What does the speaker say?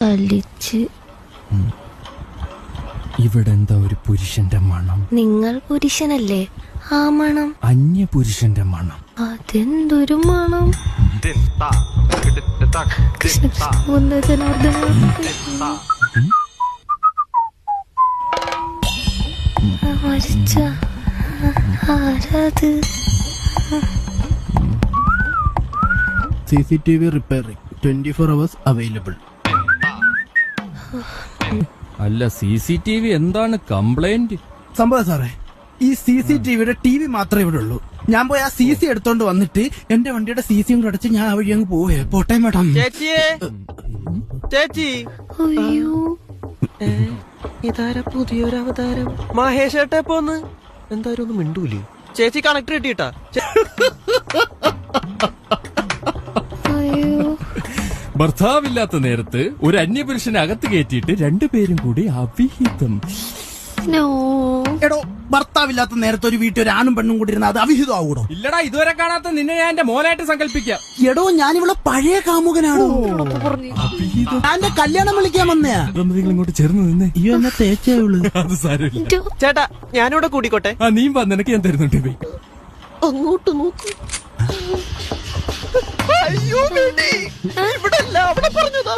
വലിച്ച്. ഇവിടെ എന്താ ഒരു പുരുഷന്റെ മണം? നിങ്ങൾ പുരുഷനല്ലേ? ആ മണം അന്യ പുരുഷന്റെ മണം. അതെന്തൊരു മണം? കൃഷ്ണ കൃഷ്ണ വന്ദ ജനാർദ്ദന. മരിച്ച ആരാത്? CCTV repairing 24 hours available. അല്ല, CCTV എന്താണ് കംപ്ലൈന്റ്? സംഭവം സാറേ, ഈ CCTVയുടെ TV മാത്രമേ ഇവിടെ ഉള്ളൂ. ഞാൻ പോയി ആ CC എടുത്തോണ്ട് വന്നിട്ട് എന്റെ വണ്ടിയുടെ CC കൂടെ അടച്ച് ഞാൻ ആ വഴി അങ്ങ് പോവേ. പോട്ടെ മാഡം. ചേച്ചി അയ്യോ, ഇതാരാ പുതിയൊരു അവതാരം? മഹേഷ് ഏട്ടാ പോന്ന് എന്തായാലും ഒന്നും മിണ്ടൂലേ? ചേച്ചി കണക്ടർ കിട്ടിയിട്ടാ? അയ്യോ. ഭർത്താവില്ലാത്ത നേരത്ത് ഒരു അന്യപുരുഷനെ അകത്ത് കയറ്റിയിട്ട് രണ്ടുപേരും കൂടി അവിഹിതം. നോ. എടോ, ഭർത്താവില്ലാത്ത നേരത്തെ ഒരു വീട്ടിൽ ഒരു ആണും പെണ്ണും കൂടി ഇരുന്ന അത് അവിഹിതം ആവൂടോ? ഇല്ലടാ, ഇതുവരെ കാണാത്ത നിന്നെ ഞാൻ എന്റെ മോനായിട്ട് സങ്കല്പിക്കാം. എടോ, ഞാനിവിടെ പഴയ കാമുകനാണോ? അവിഹിതം. ഞാൻ എന്റെ കല്യാണം വിളിക്കാൻ വന്നയാ. നിങ്ങൾ ഇങ്ങോട്ട് ചേർന്ന് നിന്നേ. അയ്യോ, എന്നെ തേച്ചേ ഉള്ളു. അത് സാരമില്ല. ചേട്ടാ ഞാനിവിടെ കൂടിക്കോട്ടെ? ആ, നീ വന്ന് നിനക്ക് ഞാൻ തരുന്നുണ്ട്. പോയി അങ്ങോട്ട് നോക്ക്. അയ്യോ, ഇവിടെ അല്ല, അവിടെ പറഞ്ഞതാ.